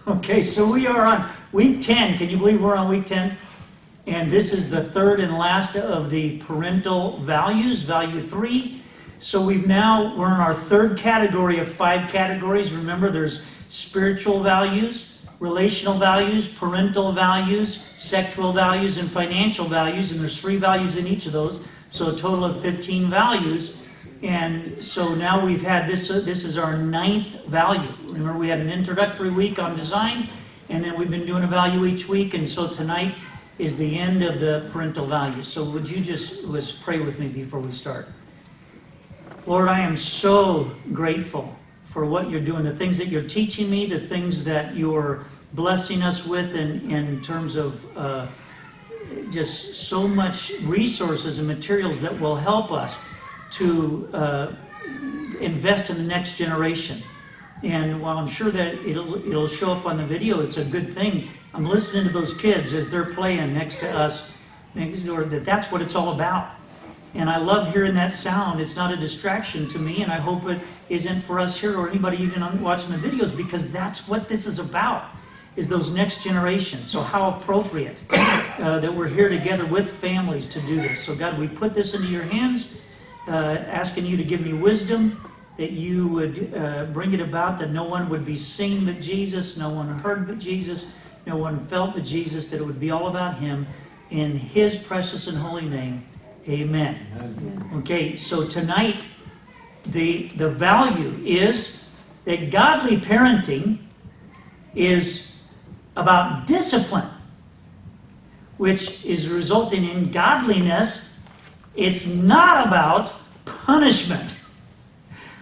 Okay, so we are on week 10. Can you believe we're on week 10? And this is the third and last of the parental values, value 3. So we're in our third category of 5 categories. Remember, there's spiritual values, relational values, parental values, sexual values, and financial values. And there's 3 values in each of those. So a total of 15 values. And so now we've had this is our 9th value. Remember, we had an introductory week on design, and then we've been doing a value each week. And so tonight is the end of the parental values. So would you just pray with me before we start? Lord, I am so grateful for what you're doing, the things that you're teaching me, the things that you're blessing us with in terms of just so much resources and materials that will help us to invest in the next generation. And while I'm sure that it'll show up on the video, it's a good thing. I'm listening to those kids as they're playing next to us, next door, that's what it's all about. And I love hearing that sound. It's not a distraction to me, and I hope it isn't for us here or anybody even watching the videos, because that's what this is about, is those next generations. So how appropriate that we're here together with families to do this. So God, we put this into your hands, asking you to give me wisdom, that you would bring it about, that no one would be seen but Jesus, no one heard but Jesus, no one felt but Jesus, that it would be all about him. In his precious and holy name, amen. Amen. Okay, so tonight, the value is that godly parenting is about discipline, which is resulting in godliness. It's not about punishment,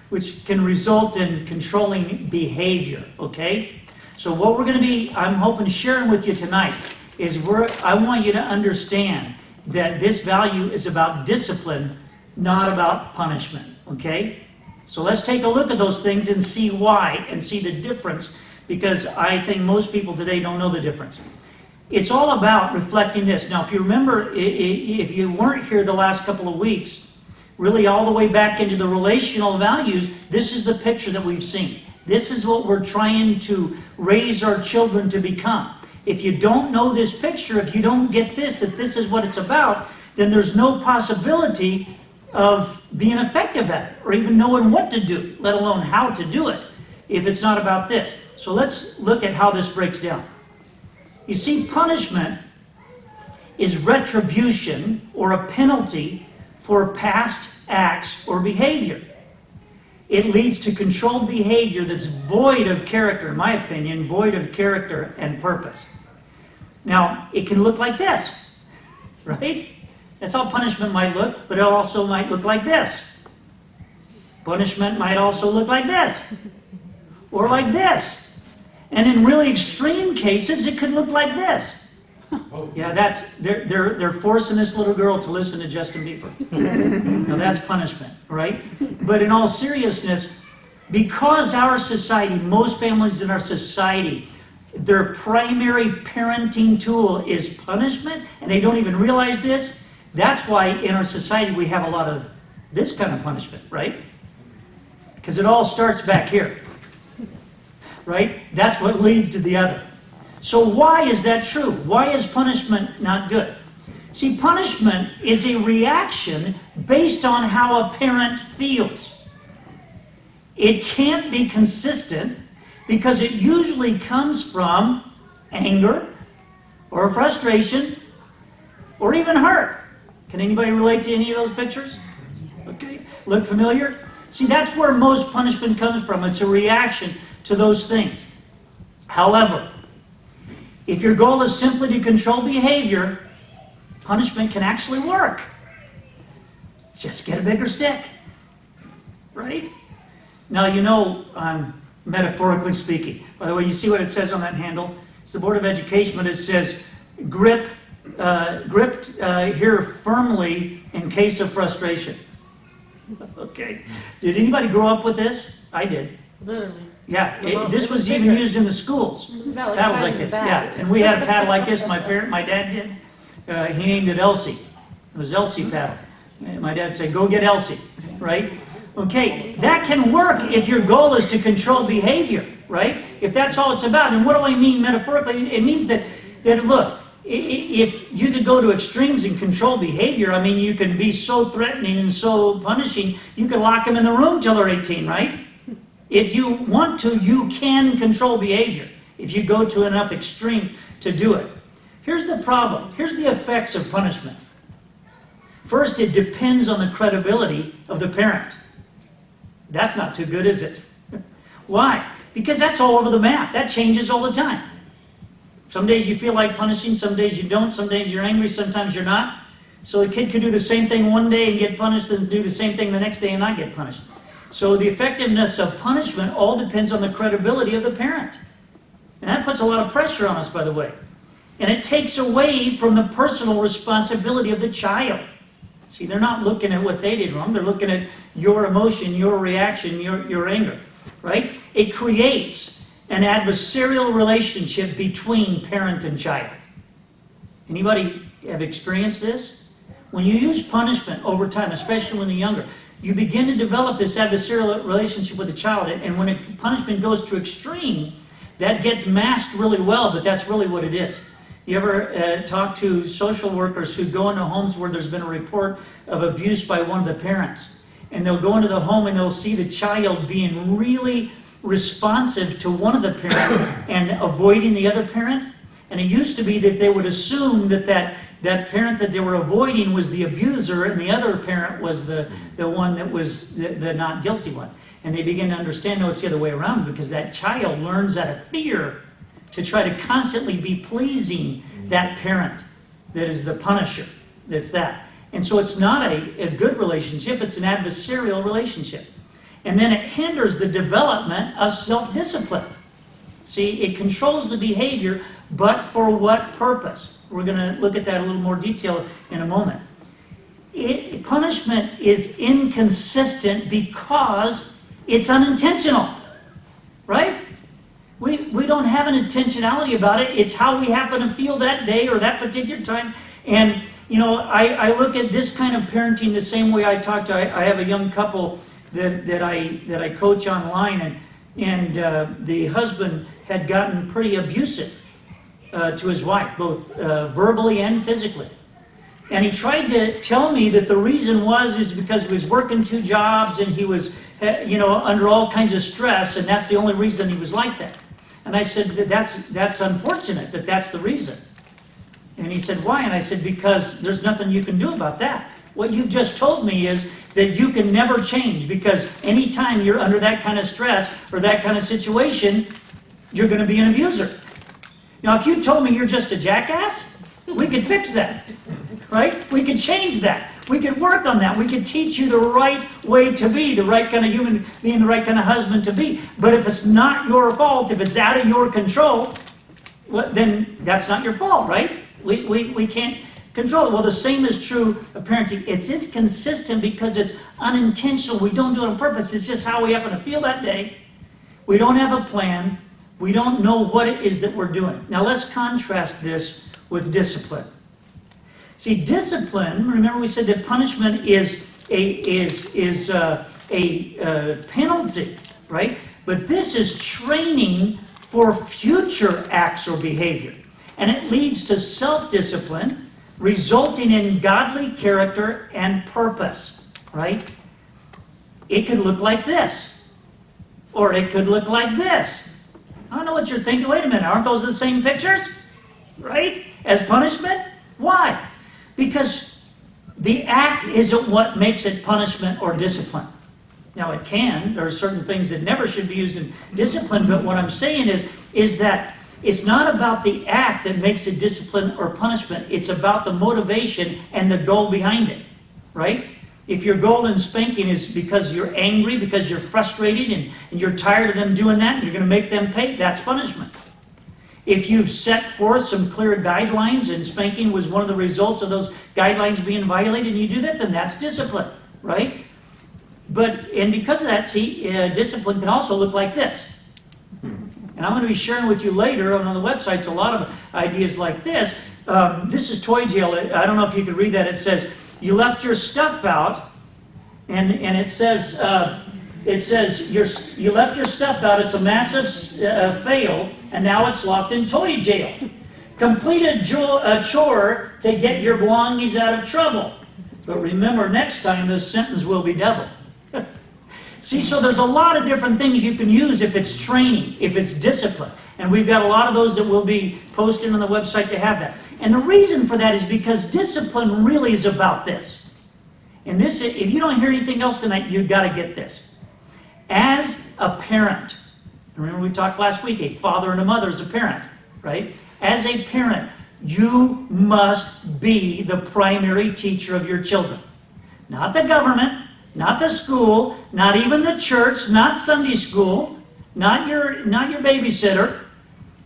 which can result in controlling behavior, okay? So what we're going to be, I'm hoping, sharing with you tonight is I want you to understand that this value is about discipline, not about punishment, okay? So let's take a look at those things and see why and see the difference, because I think most people today don't know the difference. It's all about reflecting this. Now, if you remember, if you weren't here the last couple of weeks, really all the way back into the relational values, this is the picture that we've seen. This is what we're trying to raise our children to become. If you don't know this picture, if you don't get this, that this is what it's about, then there's no possibility of being effective at it, or even knowing what to do, let alone how to do it, if it's not about this. So let's look at how this breaks down. You see, punishment is retribution or a penalty for past acts or behavior. It leads to controlled behavior that's void of character, in my opinion, void of character and purpose. Now, it can look like this, right? That's how punishment might look, but it also might look like this. Punishment might also look like this, or like this. And in really extreme cases, it could look like this. Yeah, they're forcing this little girl to listen to Justin Bieber. Now that's punishment, right? But in all seriousness, because our society, most families in our society, their primary parenting tool is punishment, and they don't even realize this, that's why in our society we have a lot of this kind of punishment, right? Because it all starts back here, right? That's what leads to the other. So why is that true? Why is punishment not good? See, punishment is a reaction based on how a parent feels. It can't be consistent because it usually comes from anger or frustration or even hurt. Can anybody relate to any of those pictures? Okay, look familiar? See, that's where most punishment comes from. It's a reaction to those things. However, if your goal is simply to control behavior, punishment can actually work. Just get a bigger stick, right? Now, you know, I'm metaphorically speaking. By the way, you see what it says on that handle? It's the Board of Education, but it says, gripped here firmly in case of frustration. Okay. Did anybody grow up with this? I did. Literally. Yeah, this was even used in the schools. That was like this. Yeah, and we had a paddle like this. My dad did. He named it Elsie. It was Elsie paddle. And my dad said, "Go get Elsie," right? Okay, that can work if your goal is to control behavior, right? If that's all it's about. And what do I mean metaphorically? It means that look, if you could go to extremes and control behavior, I mean, you can be so threatening and so punishing, you can lock them in the room till they're 18, right? If you want to, you can control behavior if you go to enough extreme to do it. Here's the problem. Here's the effects of punishment. First, it depends on the credibility of the parent. That's not too good, is it? Why? Because that's all over the map. That changes all the time. Some days you feel like punishing, some days you don't, some days you're angry, sometimes you're not. So the kid could do the same thing one day and get punished, and do the same thing the next day and not get punished. So the effectiveness of punishment all depends on the credibility of the parent. And that puts a lot of pressure on us, by the way. And it takes away from the personal responsibility of the child. See, they're not looking at what they did wrong. They're looking at your emotion, your reaction, your anger, right? It creates an adversarial relationship between parent and child. Anybody have experienced this? When you use punishment over time, especially when they're younger, you begin to develop this adversarial relationship with the child, and when punishment goes to extreme, that gets masked really well, but that's really what it is. You ever talk to social workers who go into homes where there's been a report of abuse by one of the parents, and they'll go into the home and they'll see the child being really responsive to one of the parents and avoiding the other parent? And it used to be that they would assume that parent that they were avoiding was the abuser, and the other parent was the one that was the not guilty one. And they begin to understand, no, it's the other way around, because that child learns out of fear to try to constantly be pleasing that parent that is the punisher. That's that. And so it's not a good relationship, it's an adversarial relationship. And then it hinders the development of self-discipline. See, it controls the behavior, but for what purpose? We're going to look at that in a little more detail in a moment. Punishment is inconsistent because it's unintentional, right? We don't have an intentionality about it. It's how we happen to feel that day or that particular time. And, you know, I look at this kind of parenting the same way I talk to, I have a young couple that I coach online, and the husband had gotten pretty abusive to his wife, both verbally and physically. And he tried to tell me that the reason is because he was working 2 jobs and he was, under all kinds of stress, and that's the only reason he was like that. And I said, that's unfortunate that that's the reason. And he said, why? And I said, because there's nothing you can do about that. What you just told me is that you can never change, because anytime you're under that kind of stress or that kind of situation, you're going to be an abuser. Now, if you told me you're just a jackass, we could fix that, right? We could change that. We could work on that. We could teach you the right way to be, the right kind of human being, the right kind of husband to be. But if it's not your fault, if it's out of your control, well, then that's not your fault, right? We can't control it. Well, the same is true of parenting. It's consistent because it's unintentional. We don't do it on purpose. It's just how we happen to feel that day. We don't have a plan. We don't know what it is that we're doing. Now let's contrast this with discipline. See, discipline, remember we said that punishment is a penalty, right? But this is training for future acts or behavior. And it leads to self-discipline, resulting in godly character and purpose, right? It could look like this, or it could look like this. I don't know what you're thinking. Wait a minute, aren't those the same pictures? Right? As punishment? Why? Because the act isn't what makes it punishment or discipline. Now it can. There are certain things that never should be used in discipline, but what I'm saying is that it's not about the act that makes it discipline or punishment. It's about the motivation and the goal behind it, right? If your goal in spanking is because you're angry, because you're frustrated, and you're tired of them doing that, and you're going to make them pay, that's punishment. If you've set forth some clear guidelines, and spanking was one of the results of those guidelines being violated, and you do that, then that's discipline, right? And because of that, see, discipline can also look like this. And I'm going to be sharing with you later on the websites a lot of ideas like this. This is toy jail. I don't know if you could read that. It says, you left your stuff out, And it says you left your stuff out. It's a massive fail, and now it's locked in toy jail. Complete a chore to get your belongings out of trouble. But remember, next time this sentence will be double. See, so there's a lot of different things you can use if it's training, if it's discipline. And we've got a lot of those that will be posted on the website to have that. And the reason for that is because discipline really is about this. And this, if you don't hear anything else tonight, you've got to get this. As a parent, remember we talked last week, a father and a mother is a parent, right? As a parent, you must be the primary teacher of your children. Not the government, not the school, not even the church, not Sunday school, not your babysitter,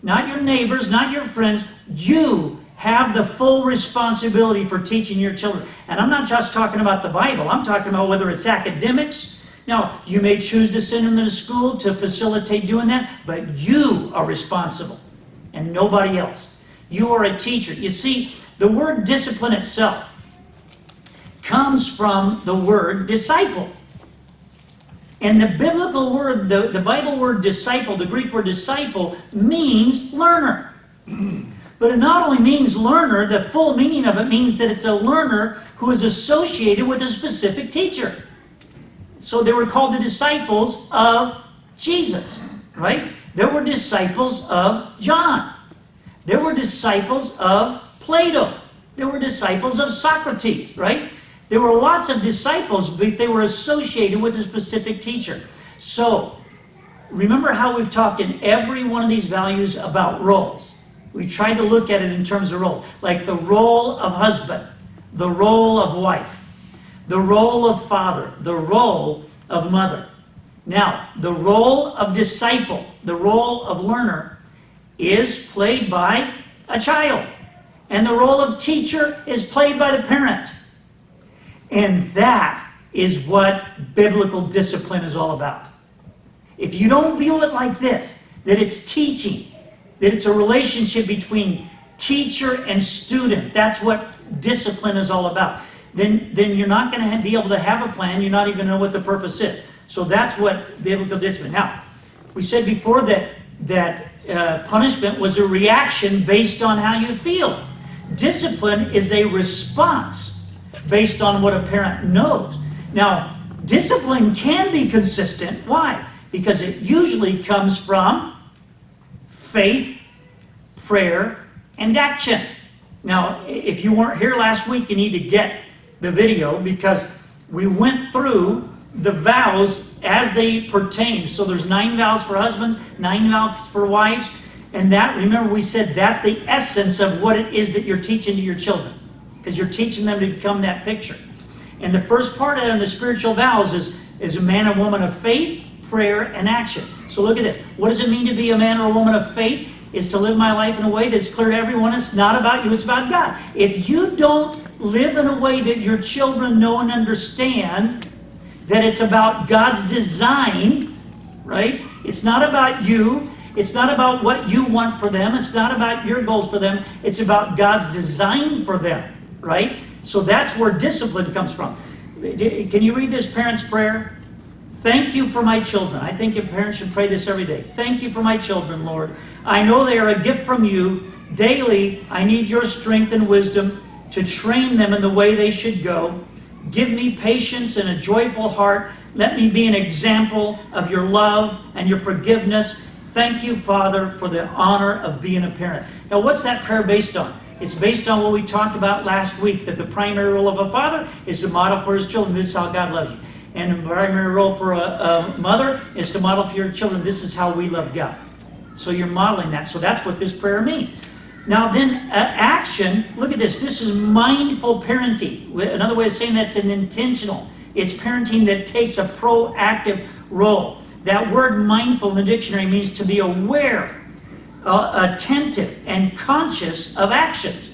not your neighbors, not your friends. You have the full responsibility for teaching your children. And I'm not just talking about the Bible. I'm talking about whether it's academics. Now, you may choose to send them to school to facilitate doing that, but you are responsible and nobody else. You are a teacher. You see, the word discipline itself comes from the word disciple. And the biblical word, the Bible word disciple, the Greek word disciple, means learner. But it not only means learner, the full meaning of it means that it's a learner who is associated with a specific teacher. So they were called the disciples of Jesus, right? There were disciples of John. There were disciples of Plato. There were disciples of Socrates, right? There were lots of disciples, but they were associated with a specific teacher. So, remember how we've talked in every one of these values about roles. We tried to look at it in terms of role. Like the role of husband, the role of wife, the role of father, the role of mother. Now, the role of disciple, the role of learner, is played by a child. And the role of teacher is played by the parent. And that is what biblical discipline is all about. If you don't view it like this, that it's teaching, that it's a relationship between teacher and student, that's what discipline is all about, then you're not going to be able to have a plan, you're not even going to know what the purpose is. So that's what biblical discipline. Now, we said before that punishment was a reaction based on how you feel. Discipline is a response based on what a parent knows. Now, discipline can be consistent. Why? Because it usually comes from faith, prayer, and action. Now, if you weren't here last week, you need to get the video because we went through the vows as they pertain. So there's 9 vows for husbands, 9 vows for wives, and that, remember we said that's the essence of what it is that you're teaching to your children. Because you're teaching them to become that picture. And the first part of it in the spiritual vows is a man and woman of faith, prayer, and action. So look at this. What does it mean to be a man or a woman of faith? Is to live my life in a way that's clear to everyone. It's not about you, it's about God. If you don't live in a way that your children know and understand that it's about God's design, right? It's not about you. It's not about what you want for them. It's not about your goals for them. It's about God's design for them. Right? So that's where discipline comes from. Can you read this parent's prayer? Thank you for my children. I think your parents should pray this every day. Thank you for my children, Lord. I know they are a gift from you. Daily, I need your strength and wisdom to train them in the way they should go. Give me patience and a joyful heart. Let me be an example of your love and your forgiveness. Thank you, Father, for the honor of being a parent. Now, what's that prayer based on? It's based on what we talked about last week, that the primary role of a father is to model for his children, this is how God loves you. And the primary role for a mother is to model for your children, this is how we love God. So you're modeling that. So that's what this prayer means. Now then, action, look at this. This is mindful parenting. Another way of saying that's an intentional. It's parenting that takes a proactive role. That word mindful in the dictionary means to be aware, attentive and conscious of actions.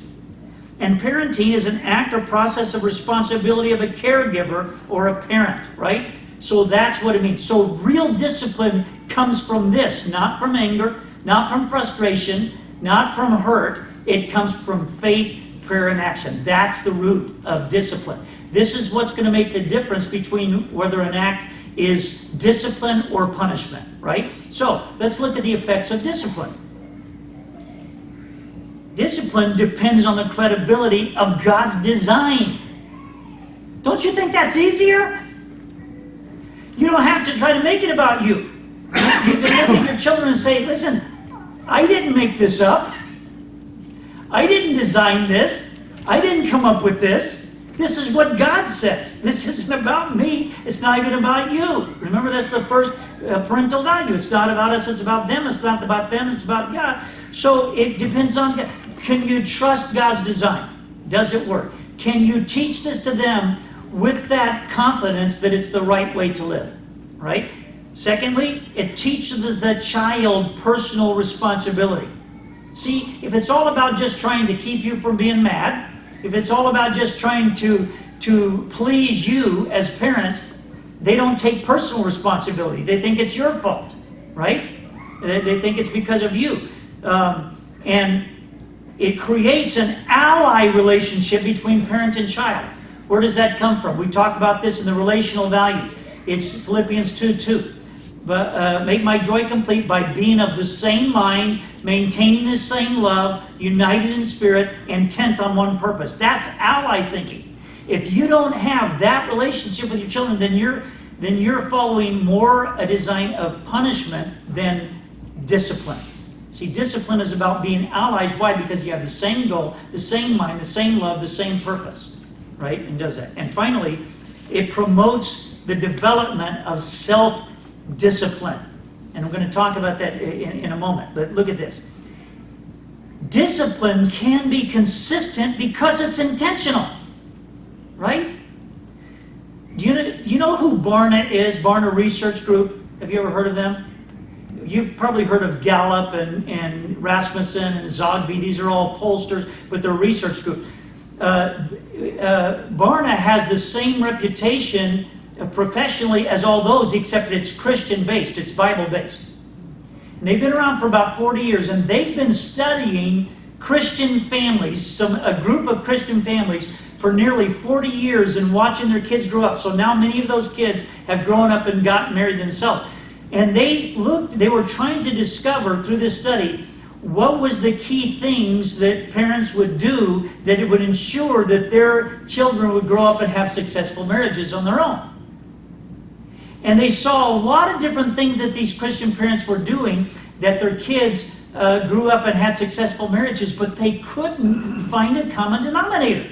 And parenting is an act or process of responsibility of a caregiver or a parent, right? So that's what it means. So real discipline comes from this, not from anger, not from frustration, not from hurt. It comes from faith, prayer, and action. That's the root of discipline. This is what's going to make the difference between whether an act is discipline or punishment, right? So, let's look at the effects of discipline. Discipline depends on the credibility of God's design. Don't you think that's easier? You don't have to try to make it about you. You can look at your children and say, listen, I didn't make this up. I didn't design this. I didn't come up with this. This is what God says. This isn't about me. It's not even about you. Remember, that's the first parental value. It's not about us. It's about them. It's not about them. It's about God. So it depends on God. Can you trust God's design? Does it work? Can you teach this to them with that confidence that it's the right way to live? Right? Secondly, it teaches the child personal responsibility. See, if it's all about just trying to keep you from being mad, if it's all about just trying to please you as parent, they don't take personal responsibility. They think it's your fault, right? They think it's because of you. And it creates an ally relationship between parent and child. Where does that come from? We talk about this in the relational value. It's Philippians 2:2. But make my joy complete by being of the same mind, maintaining the same love, united in spirit, intent on one purpose. That's ally thinking. If you don't have that relationship with your children, then you're following more a design of punishment than discipline. See, discipline is about being allies. Why? Because you have the same goal, the same mind, the same love, the same purpose. Right? And does that. And finally, it promotes the development of self-discipline. And I'm going to talk about that in a moment. But look at this. Discipline can be consistent because it's intentional. Right? Do you know who Barna is? Barna Research Group? Have you ever heard of them? You've probably heard of Gallup and Rasmussen and Zogby. These are all pollsters, but they're a research group. Barna has the same reputation professionally as all those, except it's Christian-based. It's Bible-based. And they've been around for about 40 years, and they've been studying Christian families, a group of Christian families, for nearly 40 years and watching their kids grow up. So now many of those kids have grown up and gotten married themselves. And they were trying to discover through this study what was the key things that parents would do that it would ensure that their children would grow up and have successful marriages on their own. And they saw a lot of different things that these Christian parents were doing, that their kids grew up and had successful marriages, but they couldn't find a common denominator.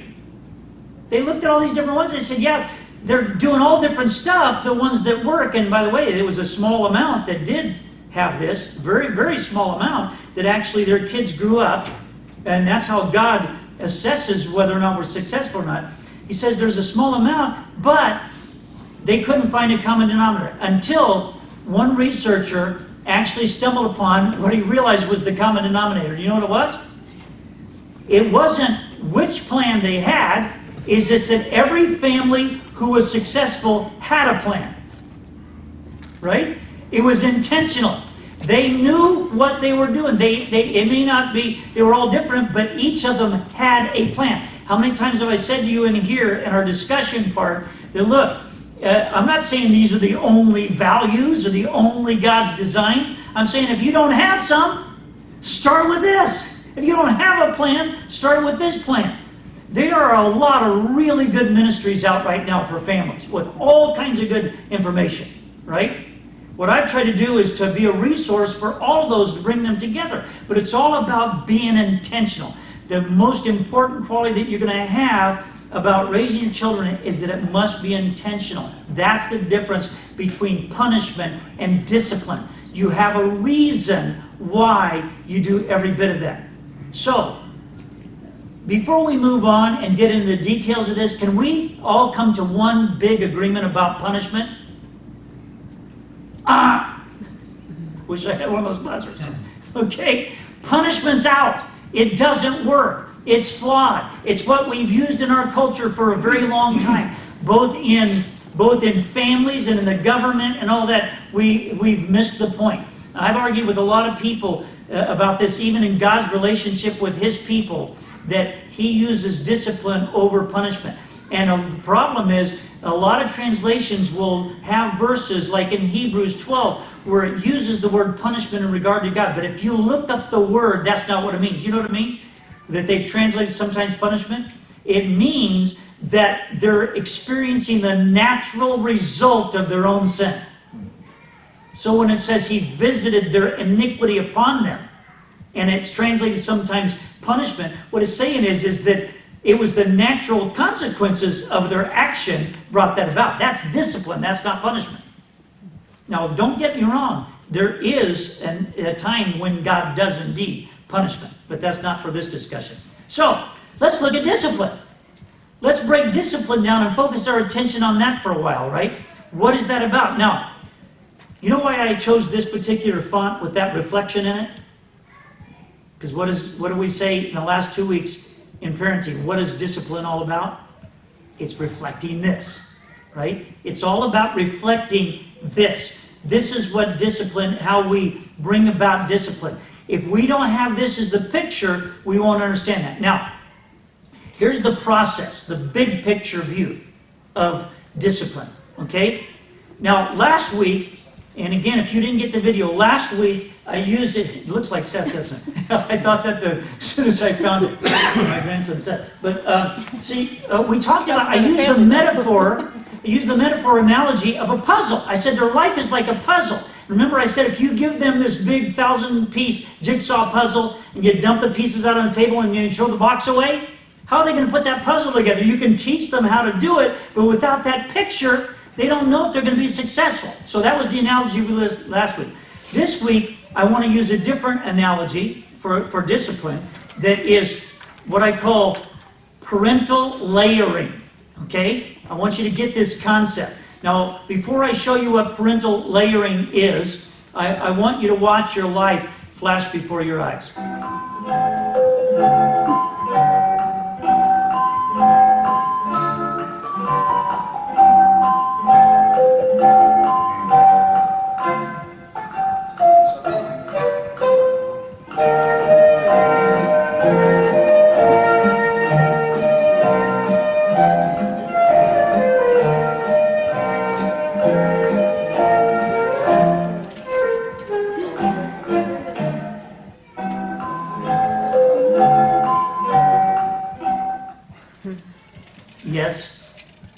They looked at all these different ones. They said, yeah, they're doing all different stuff, the ones that work. And by the way, it was a small amount that did have this, very, very small amount, that actually their kids grew up. And that's how God assesses whether or not we're successful or not. He says there's a small amount, but they couldn't find a common denominator until one researcher actually stumbled upon what he realized was the common denominator. You know what it was? It wasn't which plan they had. It's that every family who was successful had a plan. Right? It was intentional. They knew what they were doing. It may not be, they were all different, but each of them had a plan. How many times have I said to you in here in our discussion part that, look, I'm not saying these are the only values or the only God's design. I'm saying if you don't have some, start with this. If you don't have a plan, start with this plan. There are a lot of really good ministries out right now for families with all kinds of good information, right? What I've tried to do is to be a resource for all of those to bring them together. But it's all about being intentional. The most important quality that you're going to have about raising your children is that it must be intentional. That's the difference between punishment and discipline. You have a reason why you do every bit of that. So, before we move on and get into the details of this, can we all come to one big agreement about punishment? Wish I had one of those buzzers. Okay? Punishment's out. It doesn't work. It's flawed. It's what we've used in our culture for a very long time. Both in families and in the government and all that, we've missed the point. I've argued with a lot of people about this, even in God's relationship with His people, that He uses discipline over punishment. And the problem is, a lot of translations will have verses like in Hebrews 12 where it uses the word punishment in regard to God. But if you look up the word, that's not what it means. You know what it means? That they've translated sometimes punishment? It means that they're experiencing the natural result of their own sin. So when it says he visited their iniquity upon them, and it's translated sometimes punishment, what it's saying is that it was the natural consequences of their action brought that about. That's discipline, that's not punishment. Now, don't get me wrong. There is a time when God does indeed punishment, but that's not for this discussion. So, let's look at discipline. Let's break discipline down and focus our attention on that for a while, right? What is that about? Now, you know why I chose this particular font with that reflection in it? Because what do we say in the last 2 weeks in parenting? What is discipline all about? It's reflecting this, right? It's all about reflecting this. This is what discipline, how we bring about discipline. If we don't have this as the picture, we won't understand that. Now, here's the process, the big picture view of discipline, okay? Now, last week, and again, if you didn't get the video, last week I used it. It looks like Seth, doesn't it? I thought that as soon as I found it, my grandson Seth. But we talked about, I used the metaphor analogy of a puzzle. I said their life is like a puzzle. Remember I said if you give them this big 1,000-piece jigsaw puzzle and you dump the pieces out on the table and you throw the box away, how are they going to put that puzzle together? You can teach them how to do it, but without that picture, they don't know if they're going to be successful. So that was the analogy we used last week. This week, I want to use a different analogy for discipline that is what I call parental layering. Okay? I want you to get this concept. Now, before I show you what parental layering is, I want you to watch your life flash before your eyes. Yes,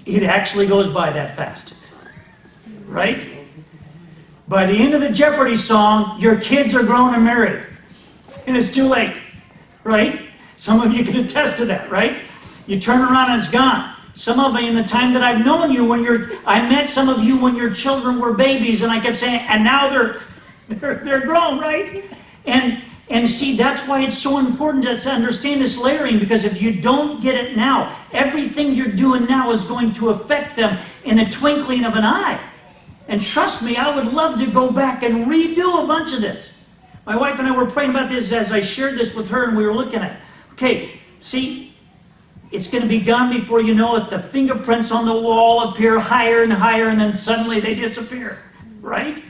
it actually goes by that fast, right? By the end of the Jeopardy song, your kids are grown and married, and it's too late, right? Some of you can attest to that, right? You turn around and it's gone. Some of you in the time that I've known you, I met some of you when your children were babies, and I kept saying, and now they're grown, right? And see, that's why it's so important to understand this layering, because if you don't get it now, everything you're doing now is going to affect them in a twinkling of an eye. And trust me, I would love to go back and redo a bunch of this. My wife and I were praying about this as I shared this with her, and we were looking at it. Okay, see, it's going to be gone before you know it. The fingerprints on the wall appear higher and higher, and then suddenly they disappear, right?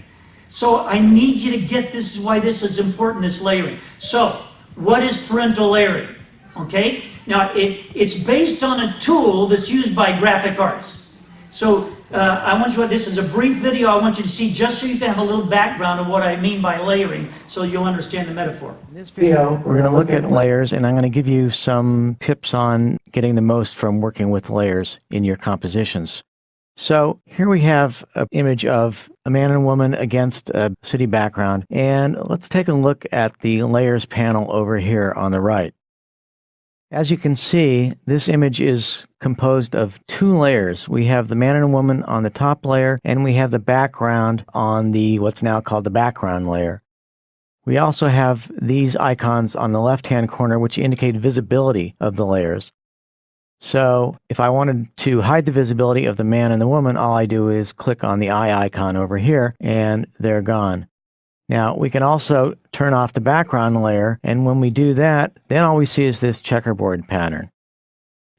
So I need you to get this is why this is important, this layering. So, what is parental layering? Okay? Now, it's based on a tool that's used by graphic artists. So, I want you to, this is a brief video I want you to see just so you can have a little background of what I mean by layering, so you'll understand the metaphor. In this video, we're going to look at layers, and I'm going to give you some tips on getting the most from working with layers in your compositions. So here we have an image of a man and woman against a city background, and let's take a look at the layers panel over here on the right. As you can see, this image is composed of two layers. We have the man and woman on the top layer, and we have the background on the what's now called the background layer. We also have these icons on the left-hand corner, which indicate visibility of the layers. So if I wanted to hide the visibility of the man and the woman, all I do is click on the eye icon over here, and they're gone. Now, we can also turn off the background layer, and when we do that, then all we see is this checkerboard pattern.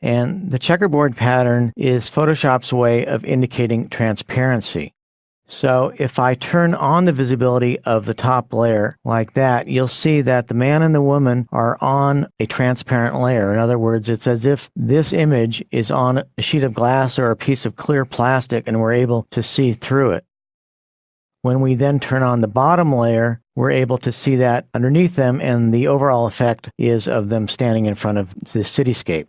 And the checkerboard pattern is Photoshop's way of indicating transparency. So if I turn on the visibility of the top layer like that, you'll see that the man and the woman are on a transparent layer. In other words, it's as if this image is on a sheet of glass or a piece of clear plastic and we're able to see through it. When we then turn on the bottom layer, we're able to see that underneath them, and the overall effect is of them standing in front of the cityscape.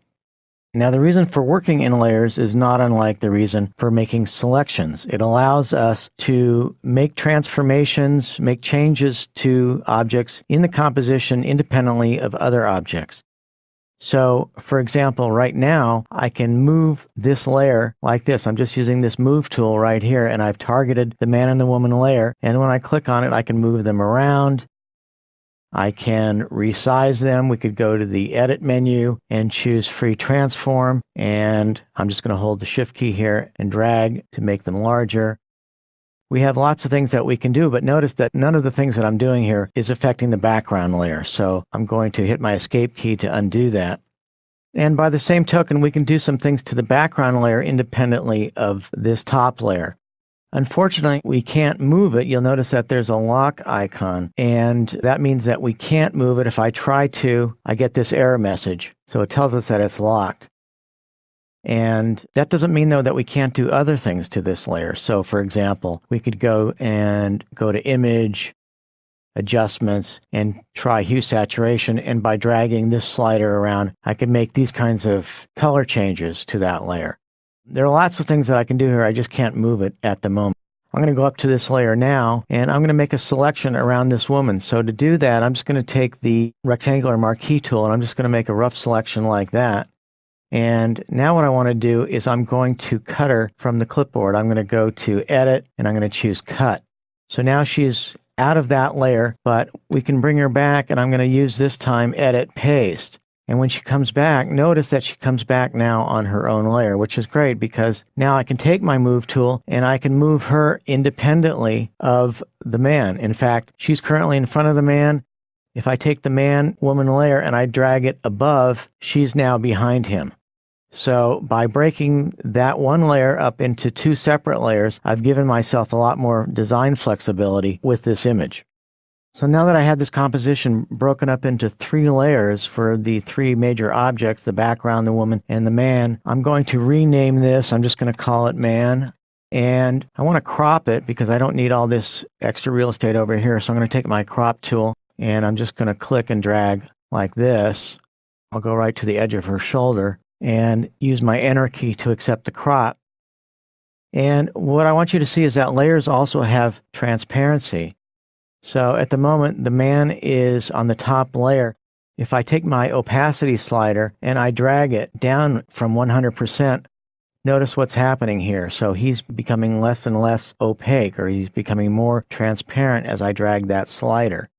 Now, the reason for working in layers is not unlike the reason for making selections. It allows us to make transformations, make changes to objects in the composition independently of other objects. So, for example, right now, I can move this layer like this. I'm just using this move tool right here, and I've targeted the man and the woman layer. And when I click on it, I can move them around. I can resize them. We could go to the Edit menu and choose Free Transform. And I'm just going to hold the Shift key here and drag to make them larger. We have lots of things that we can do, but notice that none of the things that I'm doing here is affecting the background layer. So I'm going to hit my Escape key to undo that. And by the same token, we can do some things to the background layer independently of this top layer. Unfortunately, we can't move it. You'll notice that there's a lock icon, and that means that we can't move it. If I try to, I get this error message. So it tells us that it's locked. And that doesn't mean, though, that we can't do other things to this layer. So, for example, we could go to Image, Adjustments, and try Hue Saturation. And by dragging this slider around, I can make these kinds of color changes to that layer. There are lots of things that I can do here. I just can't move it at the moment. I'm going to go up to this layer now, and I'm going to make a selection around this woman. So to do that, I'm just going to take the rectangular marquee tool, and I'm just going to make a rough selection like that. And now what I want to do is I'm going to cut her from the clipboard. I'm going to go to Edit, and I'm going to choose Cut. So now she's out of that layer, but we can bring her back, and I'm going to use this time Edit, Paste. And when she comes back, notice that she comes back now on her own layer, which is great because now I can take my move tool and I can move her independently of the man. In fact, she's currently in front of the man. If I take the man-woman layer and I drag it above, she's now behind him. So by breaking that one layer up into two separate layers, I've given myself a lot more design flexibility with this image. So now that I have this composition broken up into 3 layers for the 3 major objects, the background, the woman, and the man, I'm going to rename this. I'm just going to call it man. And I want to crop it because I don't need all this extra real estate over here. So I'm going to take my crop tool and I'm just going to click and drag like this. I'll go right to the edge of her shoulder and use my Enter key to accept the crop. And what I want you to see is that layers also have transparency. So at the moment, the man is on the top layer. If I take my opacity slider and I drag it down from 100%, notice what's happening here. So he's becoming less and less opaque, or he's becoming more transparent as I drag that slider.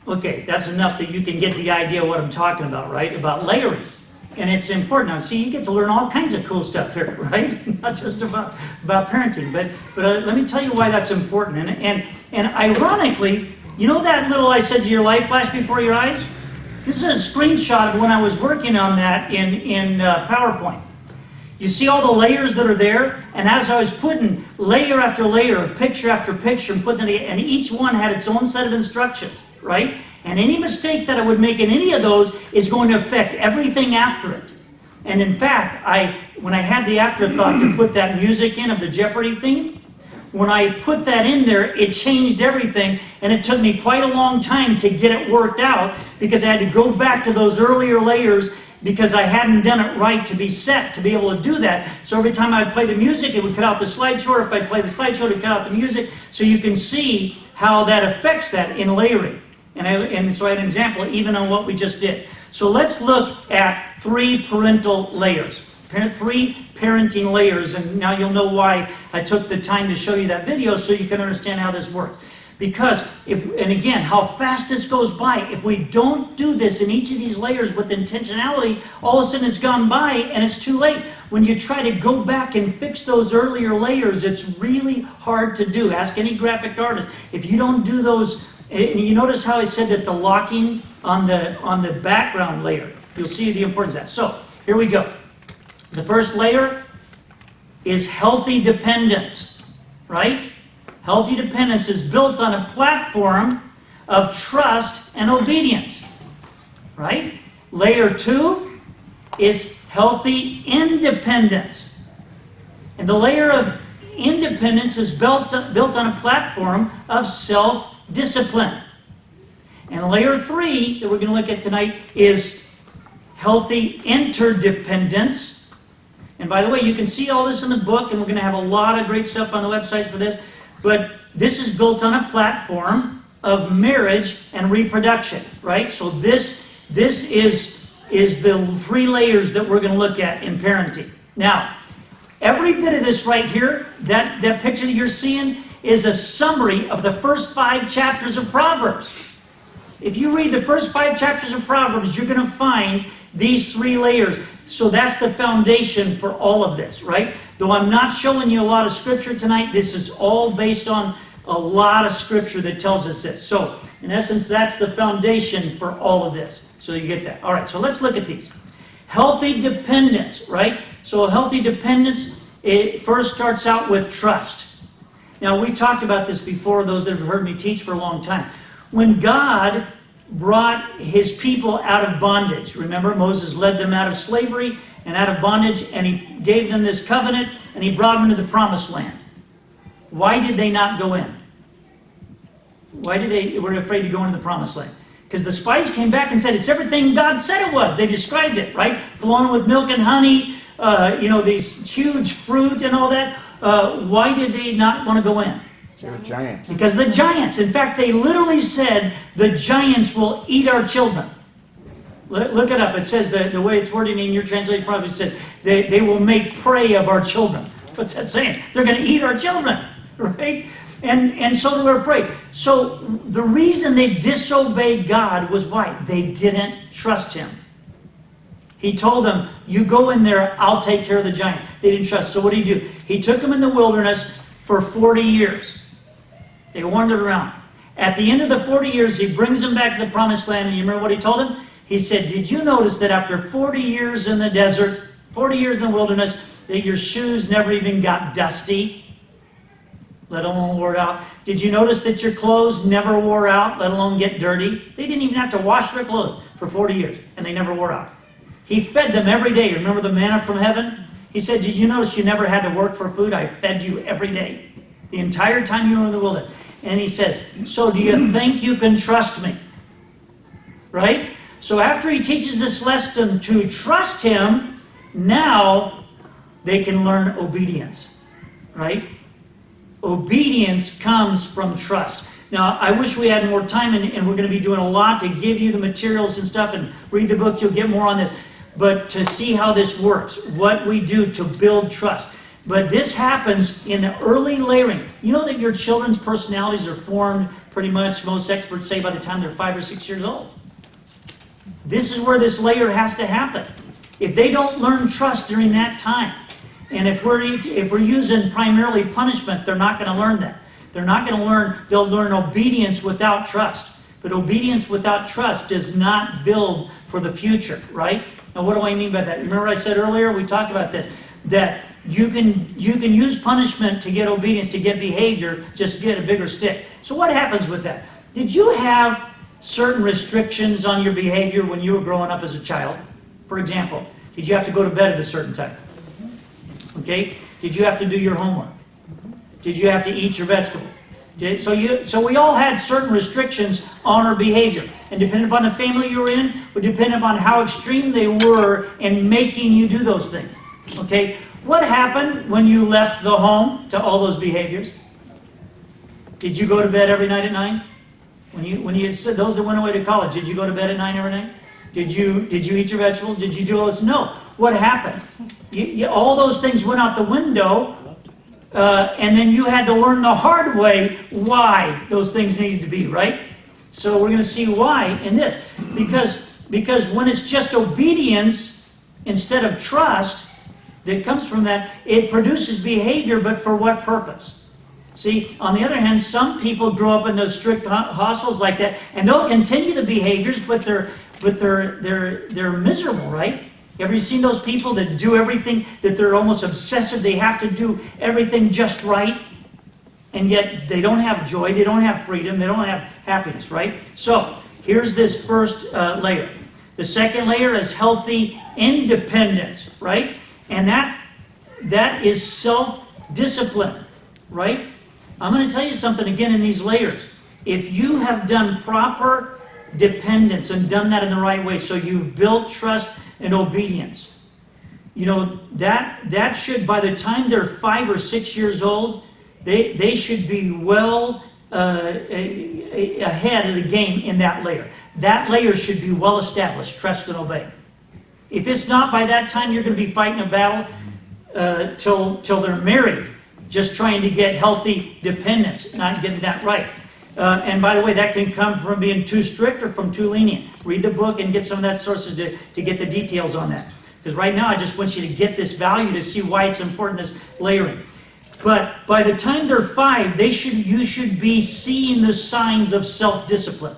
Okay, that's enough that you can get the idea of what I'm talking about, right? About layering. And it's important. Now, see, you get to learn all kinds of cool stuff here, right? Not just about parenting. But let me tell you why that's important. And ironically, you know that little I said to your life flash before your eyes? This is a screenshot of when I was working on that in PowerPoint. You see all the layers that are there? And as I was putting layer after layer, picture after picture, and putting it, and each one had its own set of instructions, right? And any mistake that I would make in any of those is going to affect everything after it. And in fact, when I had the afterthought to put that music in of the Jeopardy theme, when I put that in there, it changed everything, and it took me quite a long time to get it worked out because I had to go back to those earlier layers because I hadn't done it right to be set to be able to do that. So every time I'd play the music, it would cut out the slideshow, or if I'd play the slideshow, it would cut out the music. So you can see how that affects that in layering. And so I had an example even on what we just did. So let's look at 3 parental layers, 3 parenting layers, and now you'll know why I took the time to show you that video so you can understand how this works. Because, and again, how fast this goes by. If we don't do this in each of these layers with intentionality, all of a sudden it's gone by and it's too late. When you try to go back and fix those earlier layers, it's really hard to do. Ask any graphic artist. If you don't do those, and you notice how I said that the locking on the background layer, you'll see the importance of that. So, here we go. The first layer, is healthy dependence, right? Healthy dependence is built on a platform of trust and obedience, right? Layer 2 is healthy independence. And the layer of independence is built on a platform of self-discipline. And layer 3 that we're going to look at tonight is healthy interdependence. And by the way, you can see all this in the book, and we're going to have a lot of great stuff on the websites for this. But this is built on a platform of marriage and reproduction, right? So this is the 3 layers that we're going to look at in parenting. Now, every bit of this right here, that picture that you're seeing, is a summary of the first 5 chapters of Proverbs. If you read the first 5 chapters of Proverbs, you're going to find these 3 layers. So that's the foundation for all of this, right? Though I'm not showing you a lot of scripture tonight, this is all based on a lot of scripture that tells us this. So, in essence, that's the foundation for all of this. So you get that. All right, so let's look at these. Healthy dependence, right? So healthy dependence, it first starts out with trust. Now, we talked about this before, those that have heard me teach for a long time. When God brought his people out of bondage, remember, Moses led them out of slavery and out of bondage, and he gave them this covenant, and he brought them into the promised land. Why did they not go in? Why did they were afraid to go into the promised land? Because the spies came back and said, it's everything God said it was. They described it, right? Flowing with milk and honey, these huge fruit and all that. Why did they not want to go in? They were giants. Because the giants. In fact, they literally said, the giants will eat our children. Look it up. It says, the way it's worded in your translation probably says, they will make prey of our children. What's that saying? They're going to eat our children, right? And so they were afraid. So the reason they disobeyed God was why? They didn't trust him. He told them, you go in there, I'll take care of the giant. They didn't trust. So what did he do? He took them in the wilderness for 40 years. They wandered around. At the end of the 40 years, he brings them back to the promised land. And you remember what he told them? He said, did you notice that after 40 years in the desert, 40 years in the wilderness, that your shoes never even got dusty, let alone wore out? Did you notice that your clothes never wore out, let alone get dirty? They didn't even have to wash their clothes for 40 years, and they never wore out. He fed them every day. Remember the manna from heaven? He said, did you notice you never had to work for food? I fed you every day, the entire time you were in the wilderness. And he says, so do you think you can trust me? Right? So after he teaches this lesson to trust him, now they can learn obedience. Right? Obedience comes from trust. Now, I wish we had more time, and we're going to be doing a lot to give you the materials and stuff, and read the book, you'll get more on this. But to see how this works, what we do to build trust. But this happens in the early layering. You know that your children's personalities are formed pretty much, most experts say, by the time they're 5 or 6 years old. This is where this layer has to happen. If they don't learn trust during that time, and if we're using primarily punishment, they're not going to learn that. They're not going to learn, they'll learn obedience without trust. But obedience without trust does not build for the future, right? Now, what do I mean by that? Remember I said earlier, we talked about this, that you can use punishment to get obedience, to get behavior, just get a bigger stick. So what happens with that? Did you have certain restrictions on your behavior when you were growing up as a child? For example, did you have to go to bed at a certain time? Okay? Did you have to do your homework? Did you have to eat your vegetables? So we all had certain restrictions on our behavior. And depending upon the family you were in, would depend upon how extreme they were in making you do those things. Okay? What happened when you left the home to all those behaviors? Did you go to bed every night at 9? When you said those that went away to college, did you go to bed at 9 every night? Did you eat your vegetables? Did you do all this? No. What happened? All those things went out the window, and then you had to learn the hard way why those things needed to be, right? So we're going to see why in this. Because when it's just obedience instead of trust that comes from that, it produces behavior, but for what purpose? See, on the other hand, some people grow up in those strict households like that, and they'll continue the behaviors, but they're miserable, right? Have you seen those people that do everything, that they're almost obsessive, they have to do everything just right, and yet they don't have joy, they don't have freedom, they don't have happiness, right? So, here's this first layer. The second layer is healthy independence, right? And that is self-discipline, right? I'm going to tell you something again in these layers. If you have done proper dependence and done that in the right way, so you've built trust and obedience, you know, that should, by the time they're 5 or 6 years old, they should be well ahead of the game in that layer. That layer should be well established, trust and obey. If it's not, by that time you're going to be fighting a battle till they're married, just trying to get healthy dependence, not getting that right. And by the way, that can come from being too strict or from too lenient. Read the book and get some of that sources to get the details on that. Because right now I just want you to get this value to see why it's important, this layering. But by the time they're 5, you should be seeing the signs of self-discipline.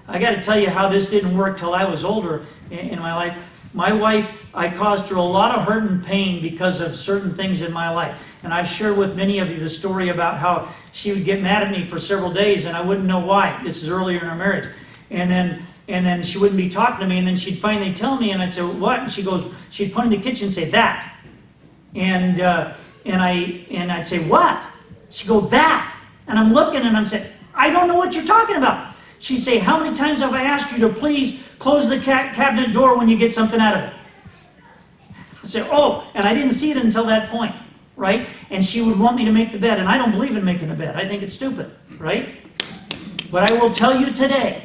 I got to tell you how this didn't work till I was older in my life. My wife, I caused her a lot of hurt and pain because of certain things in my life. And I've shared with many of you the story about how she would get mad at me for several days and I wouldn't know why. This is earlier in our marriage. And then she wouldn't be talking to me, and then she'd finally tell me, and I'd say, "What?" And she'd point in the kitchen and say, "That." And I'd say, "What?" She'd go, "That." And I'm looking and I'm saying, "I don't know what you're talking about." She'd say, "How many times have I asked you to please close the cabinet door when you get something out of it?" I say, "Oh," and I didn't see it until that point, right? And she would want me to make the bed, and I don't believe in making the bed. I think it's stupid, right? But I will tell you today,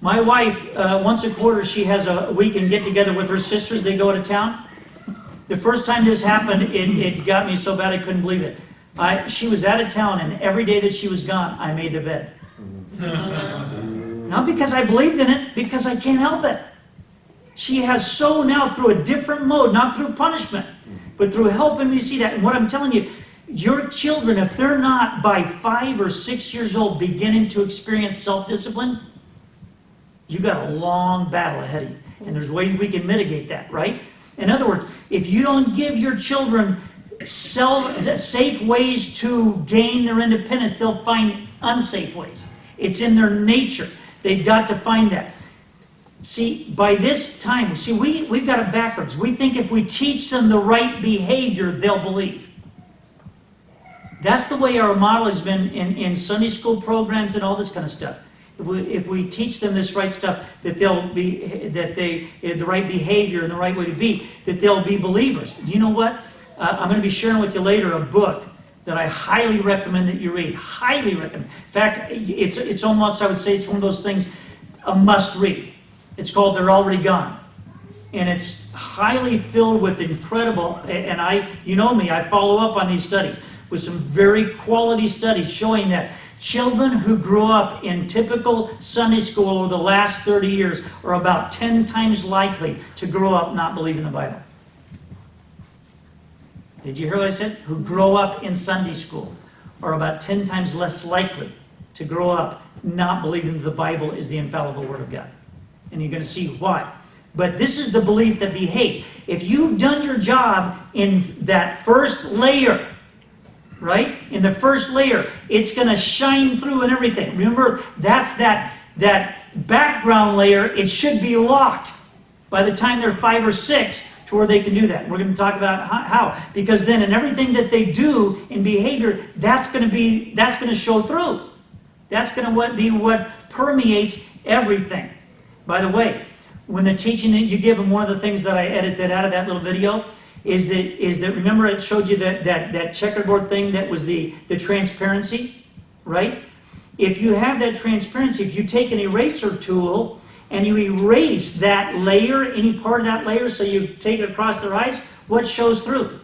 my wife, once a quarter, she has a weekend get-together with her sisters. They go to town. The first time this happened, it got me so bad I couldn't believe it. She was out of town, and every day that she was gone, I made the bed. Not because I believed in it, because I can't help it. She has so now through a different mode, not through punishment, but through helping me see that. And what I'm telling you, your children, if they're not by 5 or 6 years old beginning to experience self-discipline, you got a long battle ahead of you. And there's ways we can mitigate that, right? In other words, if you don't give your children safe ways to gain their independence, they'll find unsafe ways. It's in their nature. They've got to find that. See, by this time, we've got it backwards. We think if we teach them the right behavior, they'll believe. That's the way our model has been in Sunday school programs and all this kind of stuff. If we teach them this right stuff, the right behavior and the right way to be, that they'll be believers. Do you know what? I'm going to be sharing with you later a book that I highly recommend that you read. Highly recommend. In fact, it's almost, I would say, it's one of those things, a must read. It's called They're Already Gone. And it's highly filled with incredible, and you know me, I follow up on these studies with some very quality studies showing that children who grew up in typical Sunday school over the last 30 years are about 10 times likely to grow up not believing the Bible. Did you hear what I said? Who grow up in Sunday school are about 10 times less likely to grow up not believing that the Bible is the infallible Word of God. And you're going to see why. But this is the belief that behaves. If you've done your job in that first layer, right? In the first layer, it's going to shine through and everything. Remember, that's that background layer. It should be locked by the time they're 5 or 6 to where they can do that. We're going to talk about how. Because then in everything that they do in behavior, that's going to show through. That's going to be what permeates everything. By the way, when the teaching that you give them, one of the things that I edited out of that little video is that remember it showed you that checkerboard thing that was the transparency, right? If you have that transparency, if you take an eraser tool and you erase that layer, any part of that layer, so you take it across their eyes, what shows through?